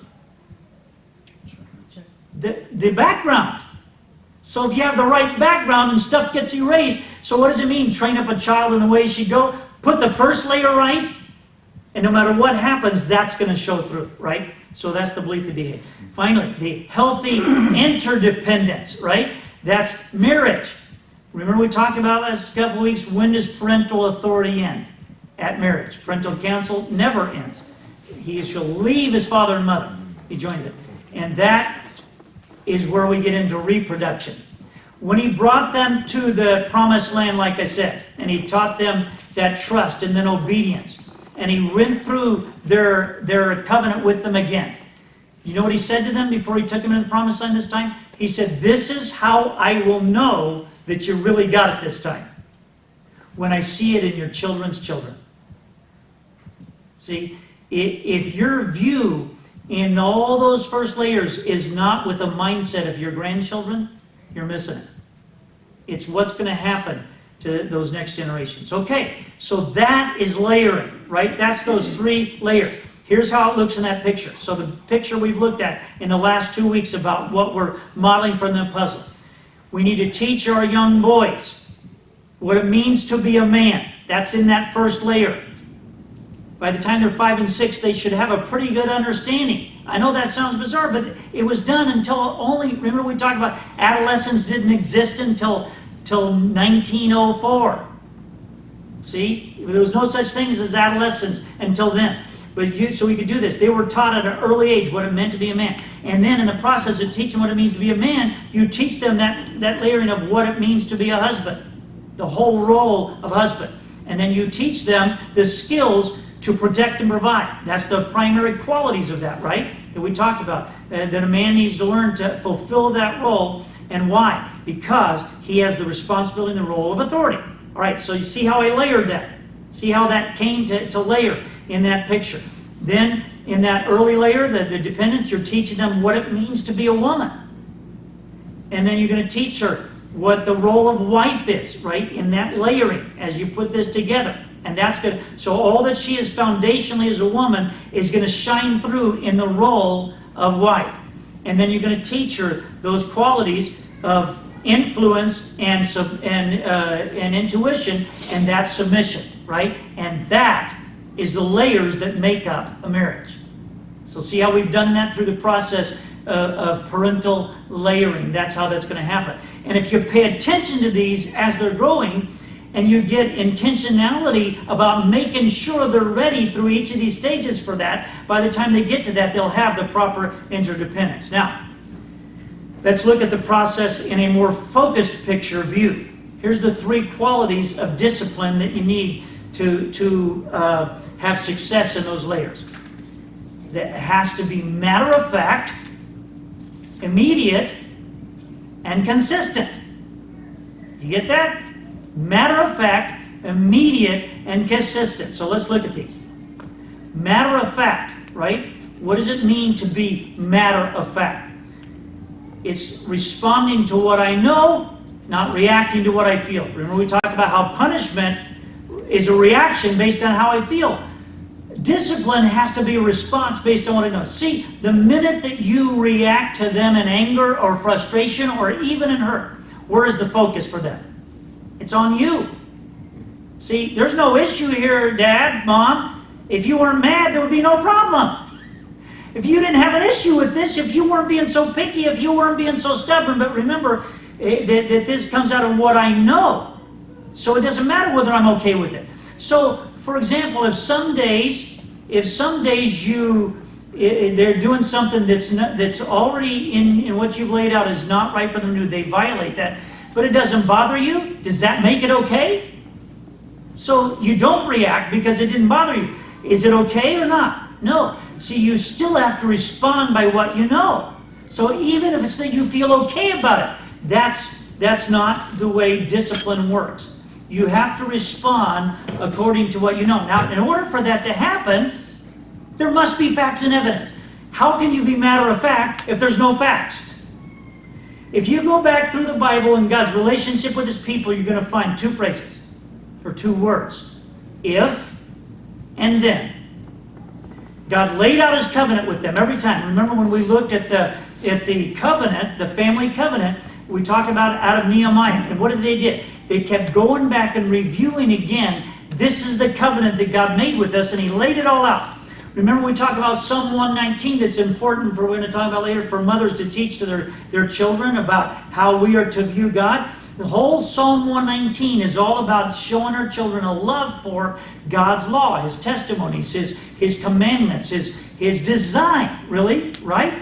The background. So if you have the right background and stuff gets erased, so what does it mean? Train up a child in the way he should go? Put the first layer right, and no matter what happens, that's going to show through, right? So that's the belief to behave. Finally, the healthy interdependence, right? That's marriage. Remember we talked about last couple of weeks, when does parental authority end? at marriage. Parental counsel never ends. He shall leave his father and mother. He joined them. And that is where we get into reproduction. When he brought them to the promised land, like I said, and he taught them that trust and then obedience, and he went through their covenant with them again. You know what he said to them before he took them into the promised land this time? He said, this is how I will know that you really got it this time. When I see it in your children's children. See, if your view in all those first layers is not with the mindset of your grandchildren, you're missing it. It's what's going to happen to those next generations. Okay, so that is layering, right? That's those 3 layers. Here's how it looks in that picture. So the picture we've looked at in the last 2 weeks about what we're modeling from the puzzle. We need to teach our young boys what it means to be a man. That's in that first layer. By the time they're 5 and 6, they should have a pretty good understanding. I know that sounds bizarre, but it was done until only, remember we talked about adolescence didn't exist until 1904. See? There was no such things as adolescence until then. So we could do this. They were taught at an early age what it meant to be a man. And then in the process of teaching what it means to be a man, you teach them that layering of what it means to be a husband. The whole role of husband. And then you teach them the skills to protect and provide. That's the primary qualities of that, right? That we talked about. That a man needs to learn to fulfill that role. And why? Because he has the responsibility and the role of authority. All right, so you see how I layered that. See how that came to layer in that picture. Then, in that early layer, the dependents, you're teaching them what it means to be a woman. And then you're going to teach her what the role of wife is, right? In that layering, as you put this together. And that's good. So all that she is foundationally as a woman is going to shine through in the role of wife. And then you're going to teach her those qualities of influence and intuition, and that submission, right? And that is the layers that make up a marriage. So see how we've done that through the process of parental layering. That's how that's going to happen. And if you pay attention to these as they're growing, and you get intentionality about making sure they're ready through each of these stages for that, by the time they get to that, they'll have the proper interdependence. Now, let's look at the process in a more focused picture view. Here's the 3 qualities of discipline that you need to have success in those layers. That has to be matter of fact, immediate, and consistent. You get that? Matter of fact, immediate, and consistent. So let's look at these. Matter of fact, right? What does it mean to be matter of fact? It's responding to what I know, not reacting to what I feel. Remember we talked about how punishment is a reaction based on how I feel. Discipline has to be a response based on what I know. See, the minute that you react to them in anger or frustration or even in hurt, where is the focus for them? It's on you. See, there's no issue here, Dad, Mom. If you weren't mad, there would be no problem. If you didn't have an issue with this, if you weren't being so picky, if you weren't being so stubborn, but remember that this comes out of what I know. So it doesn't matter whether I'm okay with it. So, for example, if some days they're doing something that's already in what you've laid out is not right for them to do, they violate that, but it doesn't bother you, does that make it okay? So you don't react because it didn't bother you. Is it okay or not? No. See, you still have to respond by what you know. So even if it's that you feel okay about it, that's not the way discipline works. You have to respond according to what you know. Now, in order for that to happen, there must be facts and evidence. How can you be matter of fact if there's no facts? If you go back through the Bible and God's relationship with His people, you're going to find 2 phrases, or 2 words. If and then. God laid out His covenant with them every time. Remember when we looked at the covenant, the family covenant, we talked about it out of Nehemiah. And what did they do? They kept going back and reviewing again, this is the covenant that God made with us, and He laid it all out. Remember we talked about Psalm 119 that's important for, we're going to talk about later, for mothers to teach to their children about how we are to view God. The whole Psalm 119 is all about showing our children a love for God's law, His testimonies, His commandments, His design, really, right?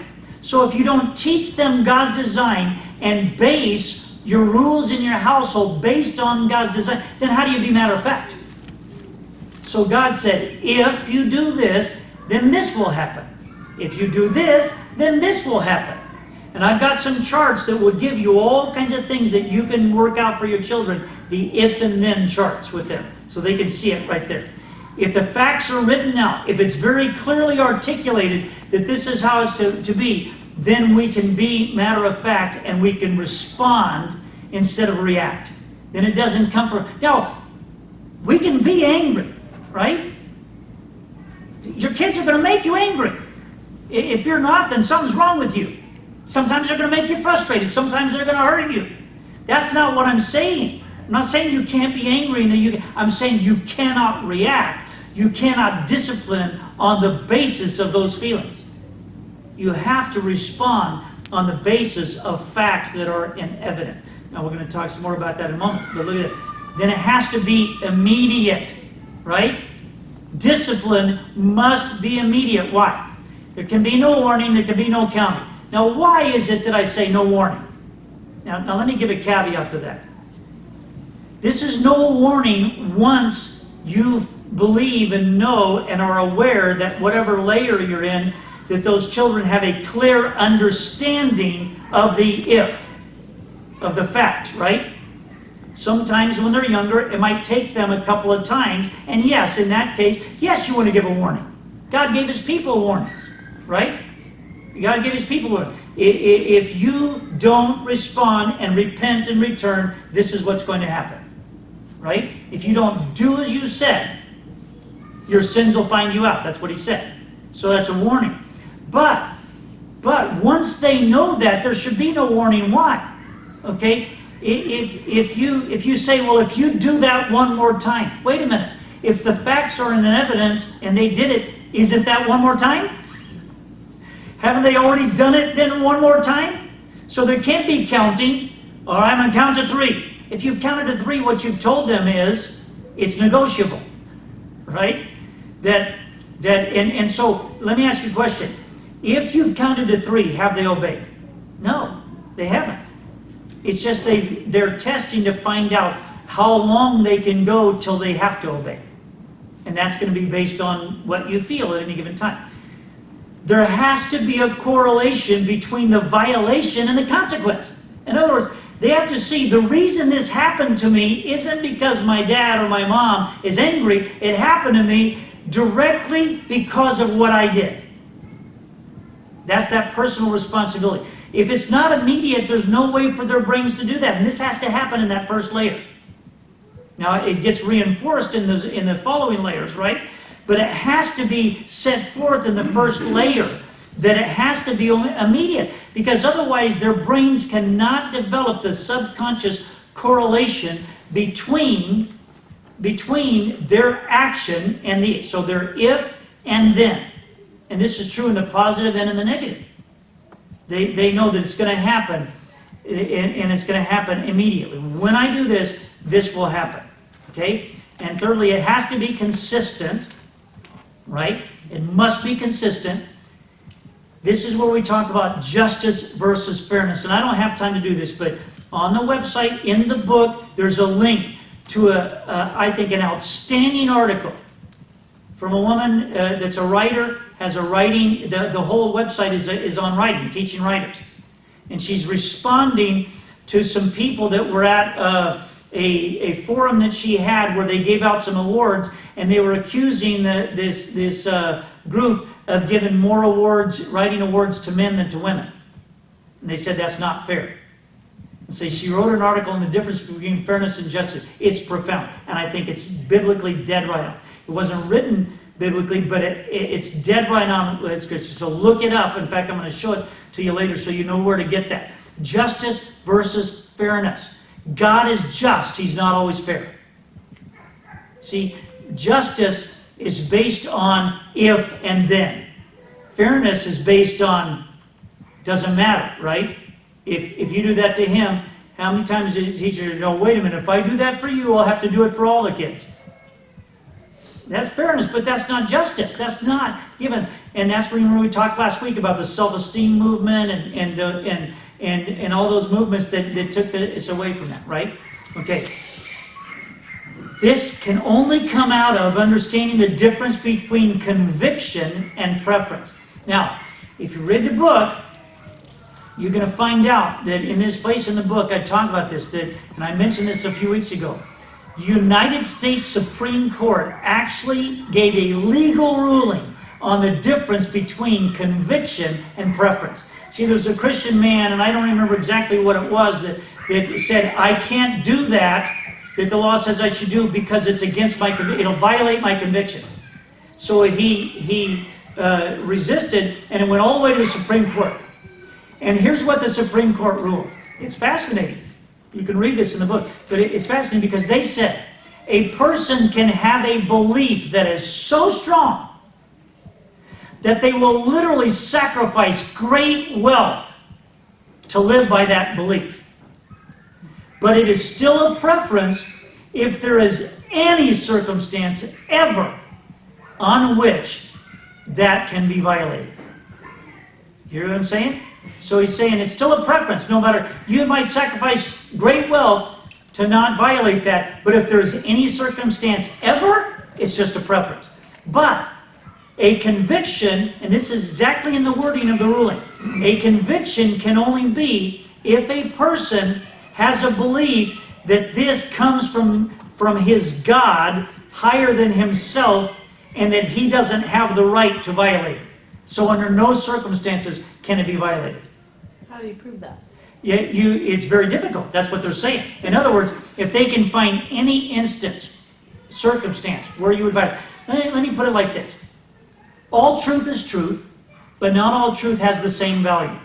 So if you don't teach them God's design and base your rules in your household based on God's design, then how do you be matter of fact? So God said, if you do this, then this will happen. If you do this, then this will happen. And I've got some charts that will give you all kinds of things that you can work out for your children, the if and then charts with them, so they can see it right there. If the facts are written out, if it's very clearly articulated that this is how it's to be, then we can be matter of fact and we can respond instead of react. Then it doesn't come from... Now, we can be angry, right? Your kids are going to make you angry. If you're not, then something's wrong with you. Sometimes they're going to make you frustrated. Sometimes they're going to hurt you. That's not what I'm saying. I'm not saying you can't be angry. I'm saying you cannot react. You cannot discipline on the basis of those feelings. You have to respond on the basis of facts that are in evidence. Now we're going to talk some more about that in a moment. But look at it. Then it has to be immediate, right? Discipline must be immediate. Why? There can be no warning. There can be no counting. Now, why is it that I say no warning? Now let me give a caveat to that. This is no warning once you believe and know and are aware that whatever layer you're in, that those children have a clear understanding of the if, of the fact, right? Sometimes when they're younger, it might take them a couple of times, and yes, in that case, yes, you want to give a warning. God gave His people warnings, right? God gave His people warnings. If you don't respond and repent and return, this is what's going to happen, right? If you don't do as you said, your sins will find you out. That's what He said. So that's a warning. But once they know that, there should be no warning. Why? Okay? If you say, well, if you do that one more time, wait a minute. If the facts are in evidence and they did it, isn't that one more time? Haven't they already done it then one more time? So there can't be counting. All right, I'm going to count to 3. If you've counted to 3, what you've told them is it's negotiable, right? And so let me ask you a question. If you've counted to 3, have they obeyed? No, they haven't. It's just they're testing to find out how long they can go till they have to obey. And that's going to be based on what you feel at any given time. There has to be a correlation between the violation and the consequence. In other words, they have to see the reason this happened to me isn't because my dad or my mom is angry. It happened to me directly because of what I did. That's that personal responsibility. If it's not immediate, there's no way for their brains to do that. And this has to happen in that first layer. Now, it gets reinforced in the following layers, right? But it has to be set forth in the first layer, that it has to be immediate, because otherwise their brains cannot develop the subconscious correlation between their action and so their if and then. And this is true in the positive and in the negative. They know that it's going to happen, and it's going to happen immediately. When I do this, this will happen. Okay? And thirdly, it has to be consistent. Right? It must be consistent. This is where we talk about justice versus fairness. And I don't have time to do this, but on the website, in the book, there's a link to I think, an outstanding article from a woman that's a writer, has a writing, the whole website is on writing, teaching writers. And she's responding to some people that were at a forum that she had where they gave out some awards, and they were accusing this group of giving more awards, writing awards to men than to women. And they said that's not fair. And so she wrote an article on the difference between fairness and justice. It's profound, and I think it's biblically dead right on. It wasn't written biblically, but it's dead right on with Scripture. So look it up. In fact, I'm going to show it to you later so you know where to get that. Justice versus fairness. God is just. He's not always fair. See, justice is based on if and then. Fairness is based on doesn't matter, right? If you do that to him, How many times did the teacher know, wait a minute, if I do that for you, I'll have to do it for all the kids? That's fairness, but that's not justice. That's not given. And that's when we talked last week about the self-esteem movement and all those movements that took us away from that, right? Okay. This can only come out of understanding the difference between conviction and preference. Now, if you read the book, you're going to find out that in this place in the book, I talk about this, and I mentioned this a few weeks ago. The United States Supreme Court actually gave a legal ruling on the difference between conviction and preference. See, there's a Christian man, and I don't remember exactly what it was, that said, I can't do that the law says I should do because it's against my conviction. It'll violate my conviction. So he resisted, and it went all the way to the Supreme Court. And here's what the Supreme Court ruled. It's fascinating. You can read this in the book. But it's fascinating because they said a person can have a belief that is so strong that they will literally sacrifice great wealth to live by that belief. But it is still a preference if there is any circumstance ever on which that can be violated. You hear what I'm saying? So he's saying it's still a preference, no matter, you might sacrifice great wealth to not violate that, but if there's any circumstance ever, it's just a preference. But a conviction, and this is exactly in the wording of the ruling, a conviction can only be if a person has a belief that this comes from his God, higher than himself, and that he doesn't have the right to violate it. So under no circumstances can it be violated. How do you prove that? Yeah, it's very difficult. That's what they're saying. In other words, if they can find any instance, circumstance, where you would violate. Let me put it like this. All truth is truth, but not all truth has the same value.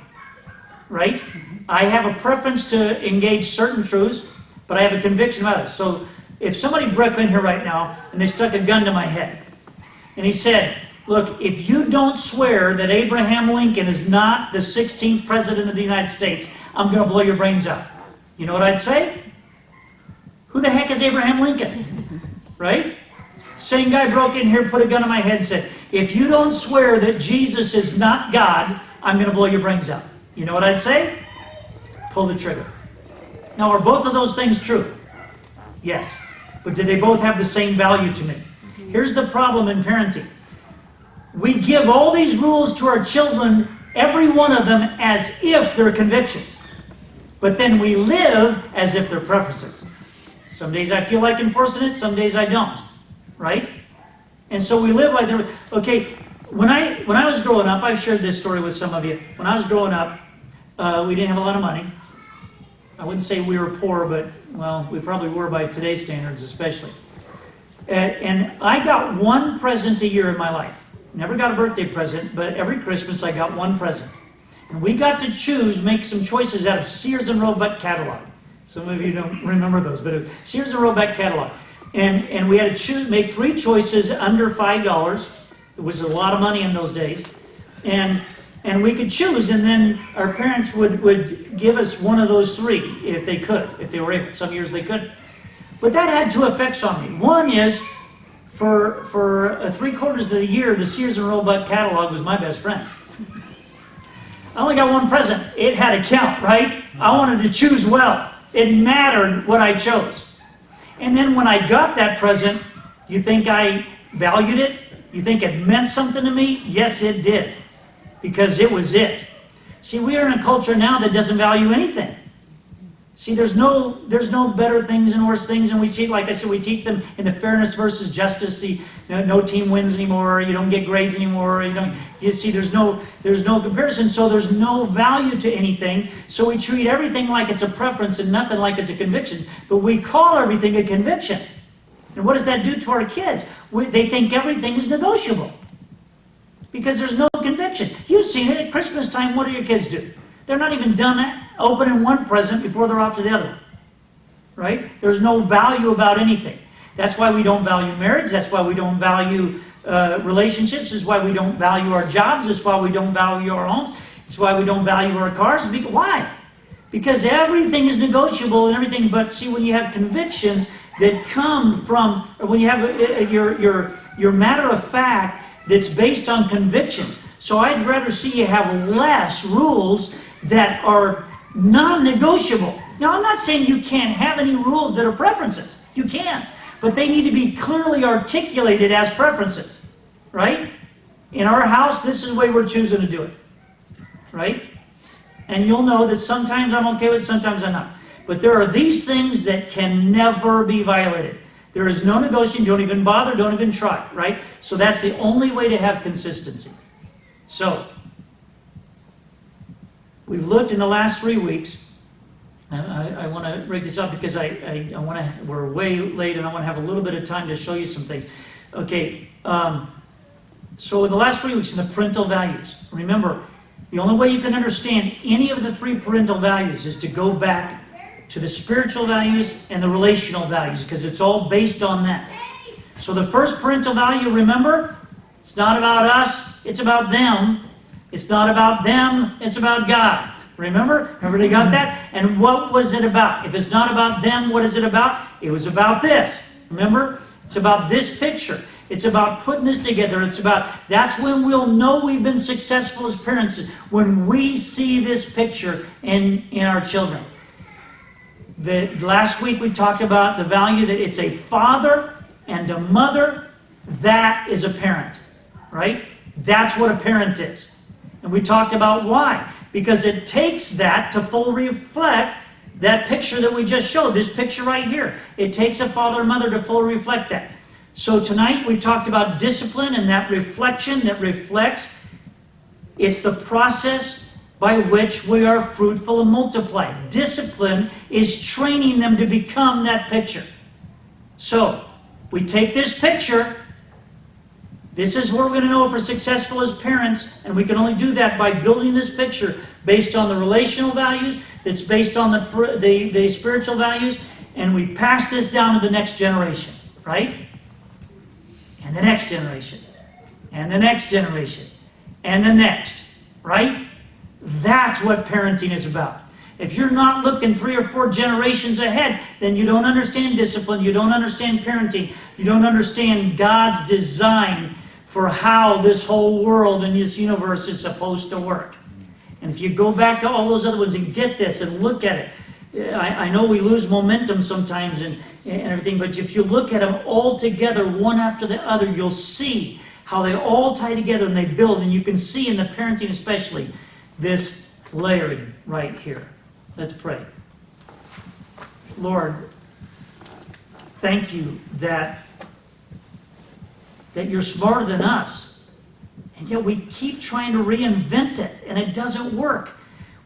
Right? Mm-hmm. I have a preference to engage certain truths, but I have a conviction about it. So if somebody broke in here right now and they stuck a gun to my head, and he said, look, if you don't swear that Abraham Lincoln is not the 16th president of the United States, I'm going to blow your brains out. You know what I'd say? Who the heck is Abraham Lincoln? Right? Same guy broke in here, put a gun to my head and said, if you don't swear that Jesus is not God, I'm going to blow your brains out. You know what I'd say? Pull the trigger. Now, are both of those things true? Yes. But do they both have the same value to me? Here's the problem in parenting. We give all these rules to our children, every one of them, as if they're convictions. But then we live as if they're preferences. Some days I feel like enforcing it, some days I don't. Right? And so we live like they're... Okay, when I was growing up, I've shared this story with some of you. When I was growing up, we didn't have a lot of money. I wouldn't say we were poor, but, well, we probably were by today's standards especially. And I got one present a year in my life. Never got a birthday present, but every Christmas I got one present. And we got to choose, make some choices out of Sears and Roebuck catalog. Some of you don't remember those, but it was Sears and Roebuck catalog. And we had to choose, make 3 choices under $5. It was a lot of money in those days. And we could choose, and then our parents would give us one of those 3 if they could, if they were able. Some years they couldn't. But that had 2 effects on me. One is, for 3/4 of the year, the Sears and Roebuck catalog was my best friend. I only got one present. It had to count, right? I wanted to choose well. It mattered what I chose. And then when I got that present, you think I valued it? You think it meant something to me? Yes, it did. Because it was it. See, we are in a culture now that doesn't value anything. See, there's no better things and worse things, and we teach, like I said, we teach them in the fairness versus justice. See, no team wins anymore. You don't get grades anymore. You see, there's no comparison, so there's no value to anything. So we treat everything like it's a preference and nothing like it's a conviction. But we call everything a conviction. And what does that do to our kids? They think everything is negotiable because there's no conviction. You've seen it at Christmas time. What do your kids do? They're not even done opening one present before they're off to the other. Right? There's no value about anything. That's why we don't value marriage. That's why we don't value relationships. That's why we don't value our jobs. That's why we don't value our homes. It's why we don't value our cars. Why? Because everything is negotiable and everything, but see, when you have convictions that come from, or when you have your matter of fact that's based on convictions. So I'd rather see you have less rules that are non-negotiable. Now, I'm not saying you can't have any rules that are preferences. You can. But they need to be clearly articulated as preferences. Right? In our house, this is the way we're choosing to do it. Right? And you'll know that sometimes I'm okay with it, sometimes I'm not. But there are these things that can never be violated. There is no negotiation. Don't even bother. Don't even try. Right? So that's the only way to have consistency. So, we've looked in the last 3 weeks. I want to break this up because we're way late and I want to have a little bit of time to show you some things. Okay, so in the last 3 weeks in the parental values, remember, the only way you can understand any of the 3 parental values is to go back to the spiritual values and the relational values, because it's all based on that. So the first parental value, remember, it's not about us, it's about them. It's not about them, it's about God. Remember? Everybody got that? And what was it about? If it's not about them, what is it about? It was about this. Remember? It's about this picture. It's about putting this together. It's about, that's when we'll know we've been successful as parents, when we see this picture in our children. Last week we talked about the value that it's a father and a mother. That is a parent. Right? That's what a parent is. And we talked about why. Because it takes that to fully reflect that picture that we just showed, this picture right here. It takes a father and mother to fully reflect that. So tonight we talked about discipline and that reflection that reflects. It's the process by which we are fruitful and multiply. Discipline is training them to become that picture. So we take this picture. This is where we're going to know if we're successful as parents, and we can only do that by building this picture based on the relational values, that's based on the spiritual values, and we pass this down to the next generation, right? And the next generation, and the next generation, and the next, right? That's what parenting is about. If you're not looking 3 or 4 generations ahead, then you don't understand discipline, you don't understand parenting, you don't understand God's design for how this whole world and this universe is supposed to work. And if you go back to all those other ones and get this and look at it, I know we lose momentum sometimes and everything, but if you look at them all together, one after the other, you'll see how they all tie together and they build. And you can see in the parenting especially, this layering right here. Let's pray. Lord, thank you that you're smarter than us, and yet we keep trying to reinvent it, and it doesn't work.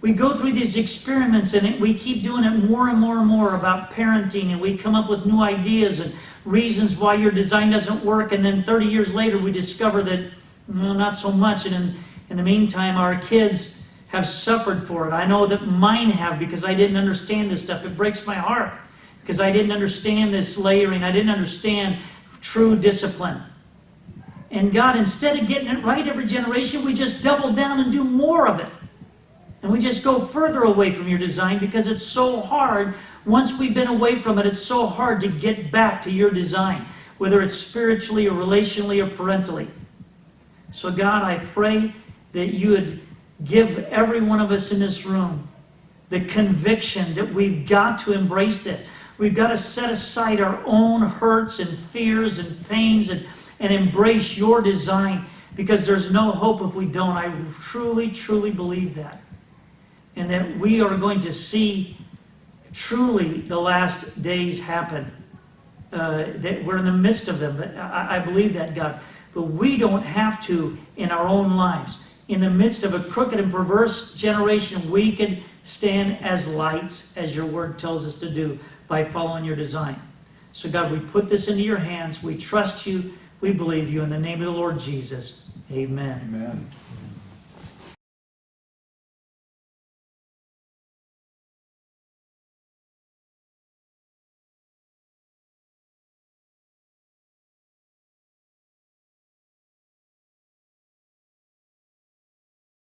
We go through these experiments, and we keep doing it more and more and more about parenting, and we come up with new ideas and reasons why your design doesn't work, and then 30 years later we discover that, not so much, and in the meantime our kids have suffered for it. I know that mine have, because I didn't understand this stuff. It breaks my heart, because I didn't understand this layering. I didn't understand true discipline. And God, instead of getting it right every generation, we just double down and do more of it. And we just go further away from your design because it's so hard. Once we've been away from it, it's so hard to get back to your design, whether it's spiritually or relationally or parentally. So God, I pray that you would give every one of us in this room the conviction that we've got to embrace this. We've got to set aside our own hurts and fears and pains and embrace your design, because there's no hope if we don't. I truly, truly believe that. And that we are going to see truly the last days happen. That we're in the midst of them. But I believe that, God. But we don't have to in our own lives. In the midst of a crooked and perverse generation, we can stand as lights, as your word tells us to do, by following your design. So God, we put this into your hands. We trust you. We believe you. In the name of the Lord Jesus. Amen. Amen.